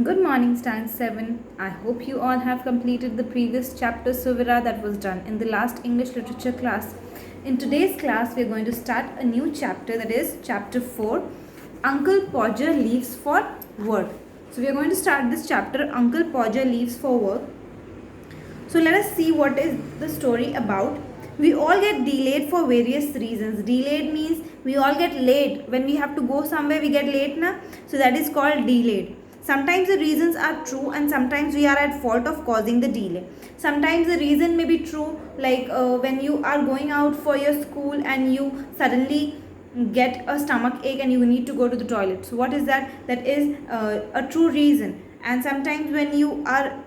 Good morning, Stand 7. I hope you all have completed the previous chapter Suvira that was done in the last English literature class. In today's class, we are going to start a new chapter, that is chapter 4, Uncle Podger Leaves for Work. So we are going to start this chapter, Uncle Podger Leaves for Work. So let us see what is the story about. We all get delayed for various reasons. Delayed means we all get late. When we have to go somewhere, we get late na. So that is called delayed. Sometimes the reasons are true and sometimes we are at fault of causing the delay. Sometimes the reason may be true, like when you are going out for your school and you suddenly get a stomach ache and you need to go to the toilet. So what is that? That is a true reason. And sometimes when you are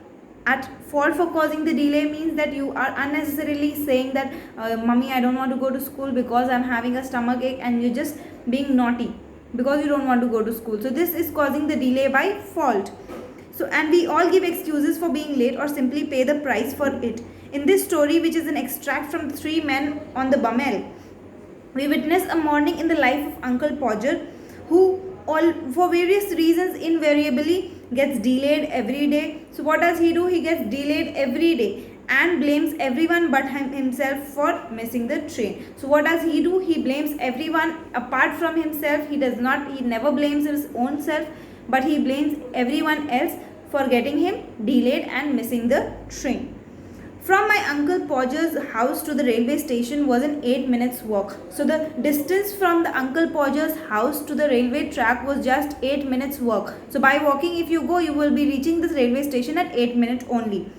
at fault for causing the delay means that you are unnecessarily saying that mummy, I don't want to go to school because I'm having a stomach ache, and you're just being naughty because you don't want to go to school. So this is causing the delay by fault. So, and we all give excuses for being late or simply pay the price for it. In this story, which is an extract from Three Men on the Bummel, we witness a morning in the life of Uncle Podger, who all for various reasons invariably gets delayed every day. So what does he do? He gets delayed every day and blames everyone but himself for missing the train. So what does he do? He blames everyone apart from himself. He never blames his own self, but he blames everyone else for getting him delayed and missing the train. From my uncle Podger's house to the railway station was an 8 minutes walk. So the distance from the uncle Podger's house to the railway track was just 8 minutes walk. So by walking, if you go, you will be reaching this railway station at 8 minutes only.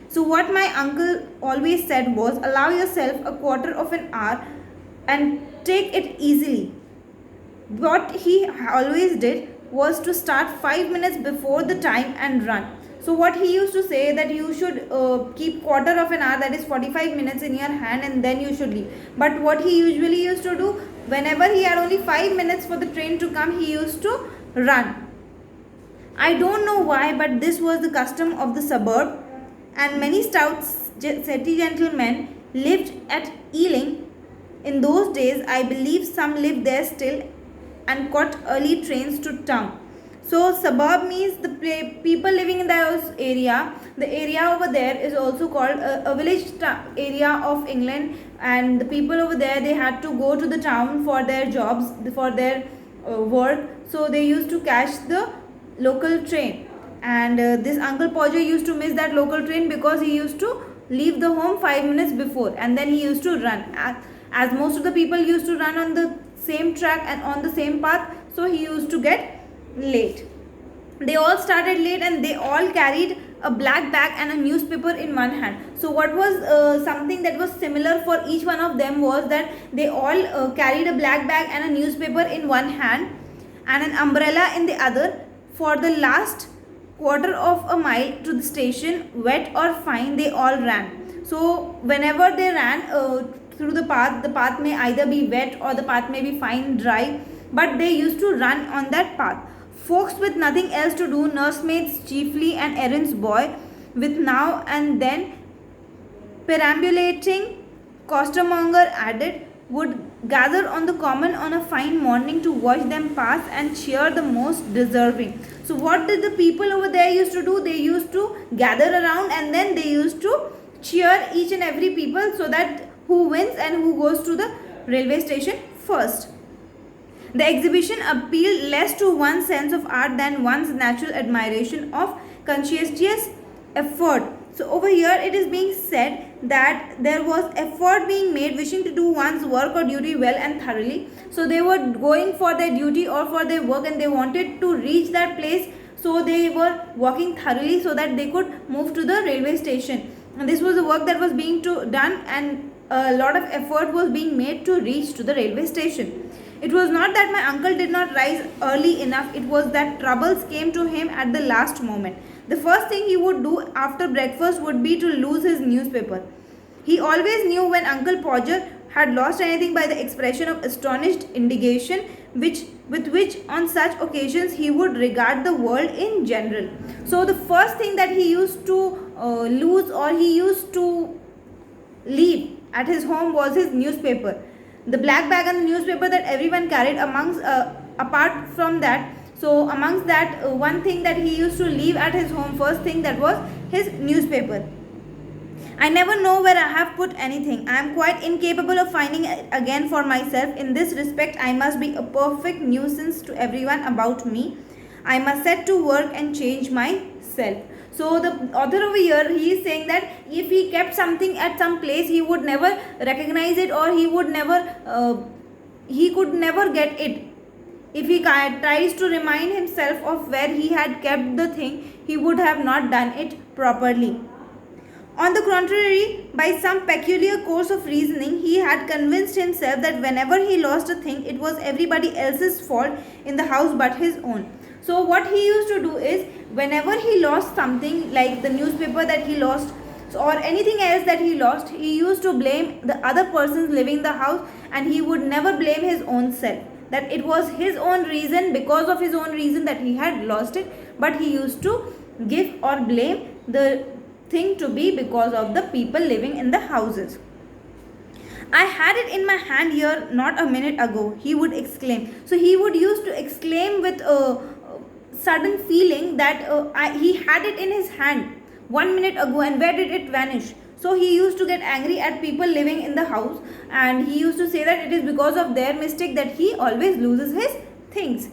So what my uncle always said was, allow yourself a quarter of an hour and take it easily. What he always did was to start 5 minutes before the time and run. So what he used to say that you should keep quarter of an hour, that is 45 minutes in your hand, and then you should leave. But what he usually used to do, whenever he had only 5 minutes for the train to come, he used to run. I don't know why, but this was the custom of the suburb, and many stout city gentlemen lived at Ealing. In those days, I believe some lived there still and caught early trains to town. So suburb means the people living in those area. The area over there is also called a village area of England, and the people over there, they had to go to the town for their jobs, for their work. So they used to catch the local train, and this Uncle Podger used to miss that local train because he used to leave the home 5 minutes before, and then he used to run. As most of the people used to run on the same track and on the same path, so he used to get late. They all started late and they all carried a black bag and a newspaper in one hand. So what was something that was similar for each one of them was that they all carried a black bag and a newspaper in one hand and an umbrella in the other. For the last quarter of a mile to the station, wet or fine, they all ran. So whenever they ran through the path may either be wet or the path may be fine, dry, but they used to run on that path. Folks with nothing else to do, nursemaids chiefly and errands boy, with now and then perambulating costermonger added, would gather on the common on a fine morning to watch them pass and cheer the most deserving. So what did the people over there used to do? They used to gather around and then they used to cheer each and every people, so that who wins and who goes to the railway station first. The exhibition appealed less to one's sense of art than one's natural admiration of conscientious effort. So over here it is being said that there was effort being made, wishing to do one's work or duty well and thoroughly. So they were going for their duty or for their work and they wanted to reach that place. So they were working thoroughly so that they could move to the railway station. And this was the work that was being done, and a lot of effort was being made to reach to the railway station. It was not that my uncle did not rise early enough, it was that troubles came to him at the last moment. The first thing he would do after breakfast would be to lose his newspaper. He always knew when Uncle Podger had lost anything by the expression of astonished indignation with which on such occasions he would regard the world in general. So the first thing that he used to lose or he used to leave at his home was his newspaper. The black bag and the newspaper that everyone carried amongst apart from that. So amongst that, one thing that he used to leave at his home, first thing, that was his newspaper. I never know where I have put anything. I am quite incapable of finding it again for myself. In this respect, I must be a perfect nuisance to everyone about me. I must set to work and change myself. So the author over here, he is saying that if he kept something at some place, he would never recognize it, or he could never get it. If he tries to remind himself of where he had kept the thing, he would have not done it properly. On the contrary, by some peculiar course of reasoning, he had convinced himself that whenever he lost a thing, it was everybody else's fault in the house but his own. So what he used to do is, whenever he lost something, like the newspaper that he lost, or anything else that he lost, he used to blame the other persons living in the house, and he would never blame his own self, that it was his own reason, because of his own reason, that he had lost it. But he used to give or blame the thing to be because of the people living in the houses. I had it in my hand here not a minute ago, he would exclaim. So he would used to exclaim with a sudden feeling that he had it in his hand 1 minute ago, and where did it vanish? So he used to get angry at people living in the house, and he used to say that it is because of their mistake that he always loses his things.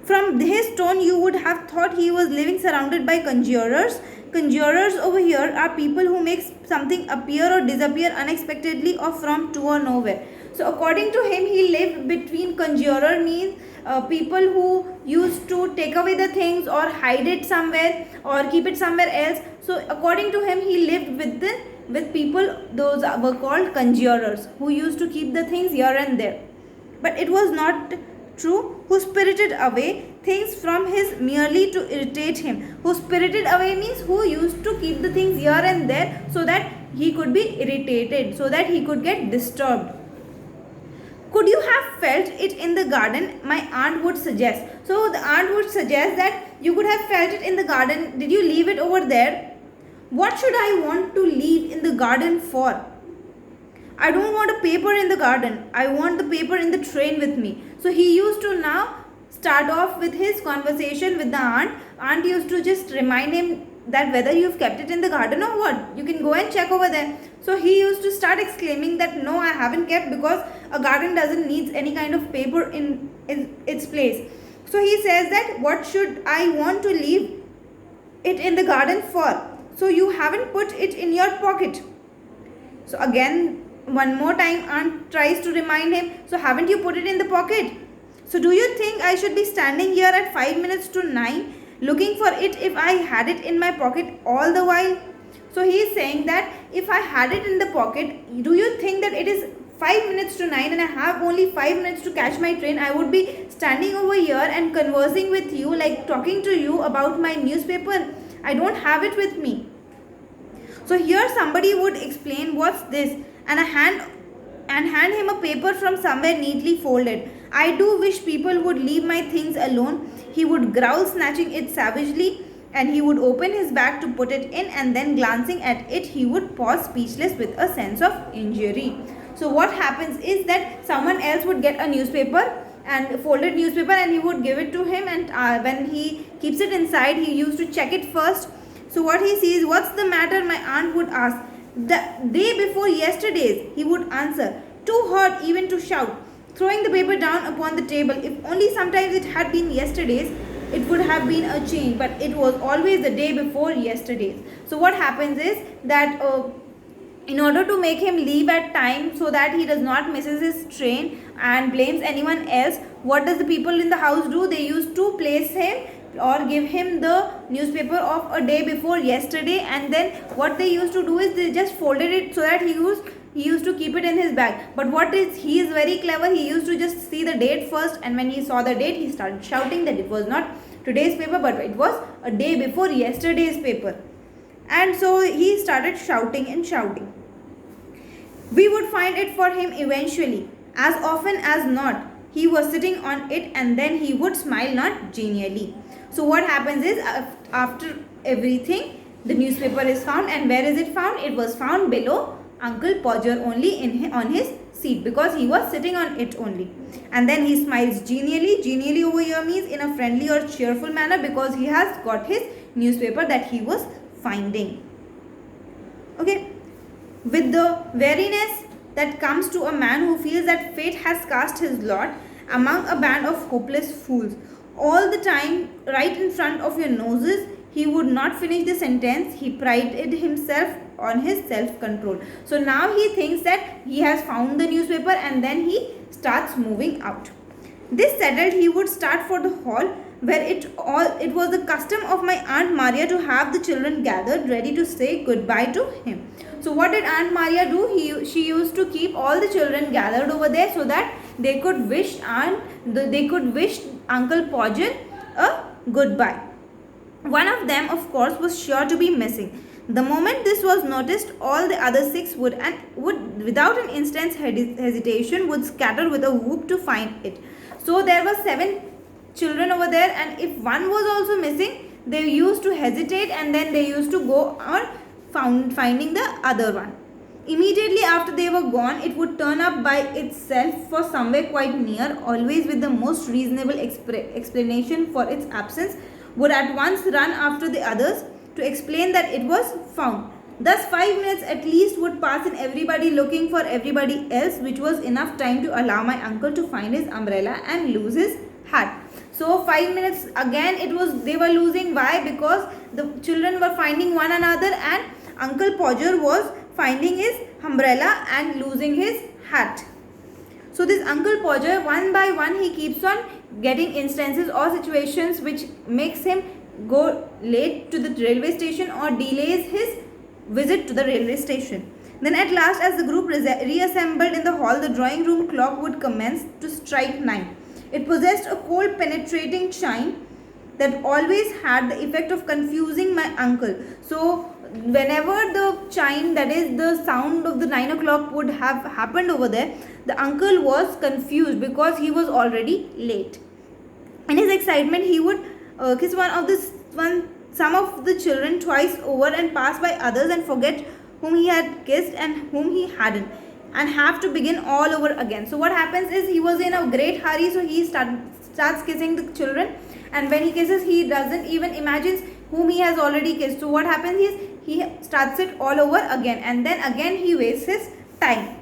From his tone, you would have thought he was living surrounded by conjurers. Conjurers over here are people who make something appear or disappear unexpectedly or from to or nowhere. So according to him, he lived between conjurer, means people who used to take away the things or hide it somewhere or keep it somewhere else. So according to him, he lived with people, those were called conjurers, who used to keep the things here and there. But it was not true, who spirited away things from his merely to irritate him. Who spirited away means who used to keep the things here and there so that he could be irritated, so that he could get disturbed. Could you have felt it in the garden? My aunt would suggest. So the aunt would suggest that you could have felt it in the garden. Did you leave it over there? What should I want to leave in the garden for? I don't want a paper in the garden. I want the paper in the train with me. So he used to now start off with his conversation with the aunt. Aunt used to just remind him that whether you've kept it in the garden or what. You can go and check over there. So he used to start exclaiming that no, I haven't kept, because a garden doesn't need any kind of paper in its place. So he says that what should I want to leave it in the garden for? So you haven't put it in your pocket. So again, one more time, aunt tries to remind him, so haven't you put it in the pocket? So do you think I should be standing here at 5 minutes to 9 looking for it if I had it in my pocket all the while? So he is saying that if I had it in the pocket, do you think that it is 5 minutes to 9 and I have only 5 minutes to catch my train, I would be standing over here and conversing with you, like talking to you about my newspaper? I don't have it with me. So here somebody would explain what's this, and hand him a paper from somewhere neatly folded. I do wish people would leave my things alone. He would growl, snatching it savagely, and he would open his bag to put it in, and then glancing at it, he would pause speechless with a sense of injury. So what happens is that someone else would get a newspaper, and a folded newspaper, and he would give it to him, and when he keeps it inside, he used to check it first. So what he sees, what's the matter? My aunt would ask. The day before yesterday's, he would answer, too hot even to shout, throwing the paper down upon the table. If only sometimes it had been yesterday's, it would have been a change, but it was always the day before yesterday's. So what happens is that in order to make him leave at time so that he does not misses his train and blames anyone else, what does the people in the house do? They used to place him or give him the newspaper of a day before yesterday, and then what they used to do is they just folded it so that he used to keep it in his bag. But he is very clever. He used to just see the date first, and when he saw the date, he started shouting that it was not today's paper, but it was a day before yesterday's paper. And so he started shouting and shouting. We would find it for him eventually. As often as not, he was sitting on it, and then he would smile not genially. So what happens is, after everything, the newspaper is found, and where is it found? It was found below Uncle Podger only on his seat because he was sitting on it only. And then he smiles genially. Genially over here means in a friendly or cheerful manner because he has got his newspaper that he was finding. Okay. With the weariness that comes to a man who feels that fate has cast his lot among a band of hopeless fools. All the time, right in front of your noses, he would not finish the sentence. He prided himself on his self-control. So now he thinks that he has found the newspaper and then he starts moving out. This settled, he would start for the hall where it was the custom of my Aunt Maria to have the children gathered ready to say goodbye to him. So what did Aunt Maria do? She used to keep all the children gathered over there so that they could wish Uncle Podger a goodbye. One of them, of course, was sure to be missing. The moment this was noticed, all the other 6 would without an instant's hesitation would scatter with a whoop to find it. So there were 7 children over there, and if one was also missing, they used to hesitate and then they used to go on finding the other one. Immediately after they were gone, it would turn up by itself for somewhere quite near, always with the most reasonable explanation for its absence, would at once run after the others to explain that it was found. Thus 5 minutes at least would pass in everybody looking for everybody else, which was enough time to allow my uncle to find his umbrella and lose his hat. So 5 minutes again they were losing. Why? Because the children were finding one another and Uncle Podger was finding his umbrella and losing his hat. So this Uncle Podger, one by one, he keeps on getting instances or situations which makes him go late to the railway station or delays his visit to the railway station. Then at last, as the group reassembled in the hall, the drawing room clock would commence to strike 9. It possessed a cold penetrating chime that always had the effect of confusing my uncle. So whenever the chime, that is the sound of the 9 o'clock would have happened over there, the uncle was confused because he was already late. In his excitement, he would kiss some of the children twice over and pass by others and forget whom he had kissed and whom he hadn't, and have to begin all over again. So what happens is he was in a great hurry, so he starts kissing the children, and when he kisses, he doesn't even imagine whom he has already kissed. So what happens is he starts it all over again, and then again he wastes his time.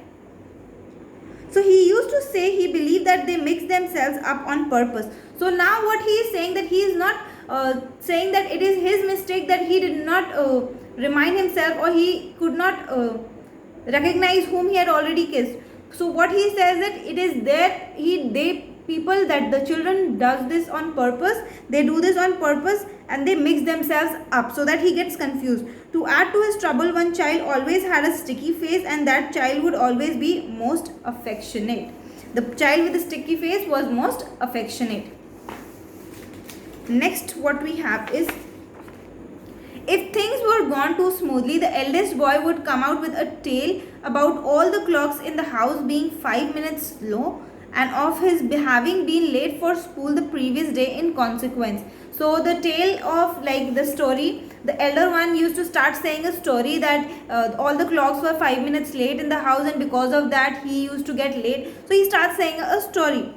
So he used to say he believed that they mix themselves up on purpose. So now what he is saying, that he is not saying that it is his mistake that he did not remind himself, or he could not recognize whom he had already kissed. So what he says that it is people that the children does this on purpose. They do this on purpose and they mix themselves up so that he gets confused. To add to his trouble, one child always had a sticky face, and that child would always be most affectionate. The child with the sticky face was most affectionate. Next, what we have is, if things were gone too smoothly, the eldest boy would come out with a tale about all the clocks in the house being 5 minutes slow, and of his having been late for school the previous day in consequence. So the tale of, like, the story, the elder one used to start saying a story that all the clocks were 5 minutes late in the house, and because of that he used to get late. So he starts saying a story.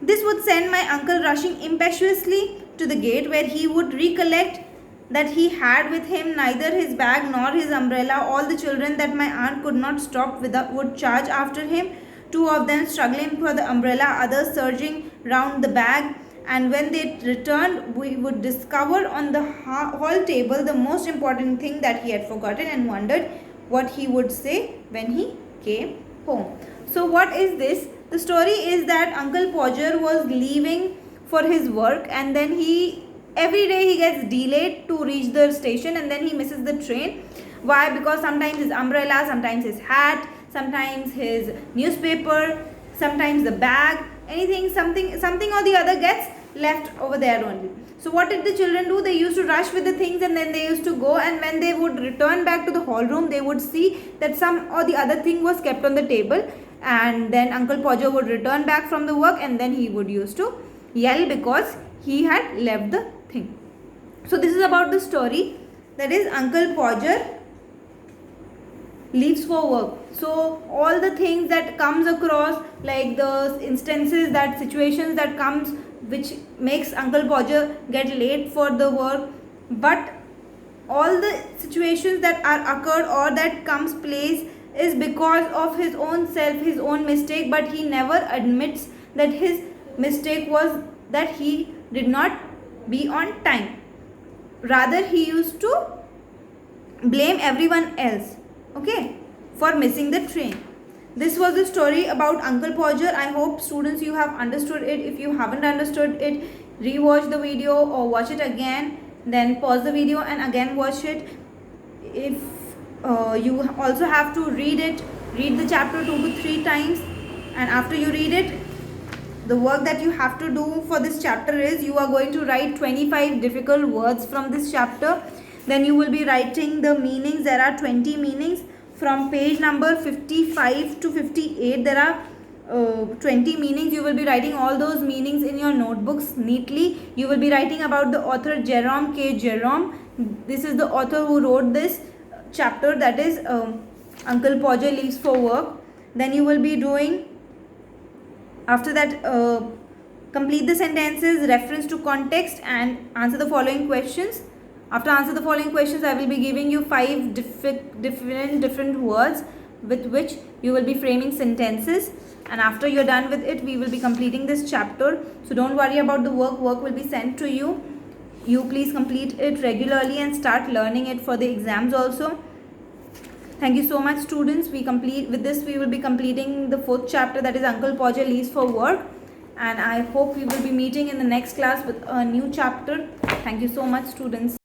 This would send my uncle rushing impetuously to the gate, where he would recollect that he had with him neither his bag nor his umbrella. All the children that my aunt could not stop would charge after him, 2 of them struggling for the umbrella, others surging round the bag. And when they returned, we would discover on the hall table the most important thing that he had forgotten, and wondered what he would say when he came home. So what is this? The story is that Uncle Podger was leaving for his work, and then every day he gets delayed to reach the station, and then he misses the train. Why? Because sometimes his umbrella, sometimes his hat, sometimes his newspaper, sometimes the bag, something or the other gets left over there only. So what did the children do? They used to rush with the things, and then they used to go, and when they would return back to the hall room, they would see that some or the other thing was kept on the table, and then Uncle Podger would return back from the work, and then he would used to yell because he had left the thing. So this is about the story, that is Uncle Podger leaves for work. So all the things that comes across, like the instances, that situations that comes which makes Uncle Podger get late for the work, but all the situations that are occurred or that comes place is because of his own self, his own mistake, but he never admits that his mistake was that he did not be on time. Rather, he used to blame everyone else, okay, for missing the train. This was the story about Uncle Podger. I hope students you have understood it. If you haven't understood it, rewatch the video or watch it again, then pause the video and again watch it. If you also have to read it, read the chapter 2 to 3 times, and after you read it, the work that you have to do for this chapter is you are going to write 25 difficult words from this chapter. Then you will be writing the meanings. There are 20 meanings from page number 55 to 58. There are 20 meanings. You will be writing all those meanings in your notebooks neatly. You will be writing about the author Jerome K. Jerome. This is the author who wrote this chapter, that is Uncle Podger Leaves for Work. Then you will be doing, after that, complete the sentences, reference to context, and answer the following questions. After answer the following questions, I will be giving you 5 different words with which you will be framing sentences. And after you're done with it, we will be completing this chapter. So don't worry about the work. Work will be sent to you. You please complete it regularly and start learning it for the exams also. Thank you so much, students. We will be completing the 4th chapter, that is Uncle Podger Leaves for Work. And I hope we will be meeting in the next class with a new chapter. Thank you so much, students.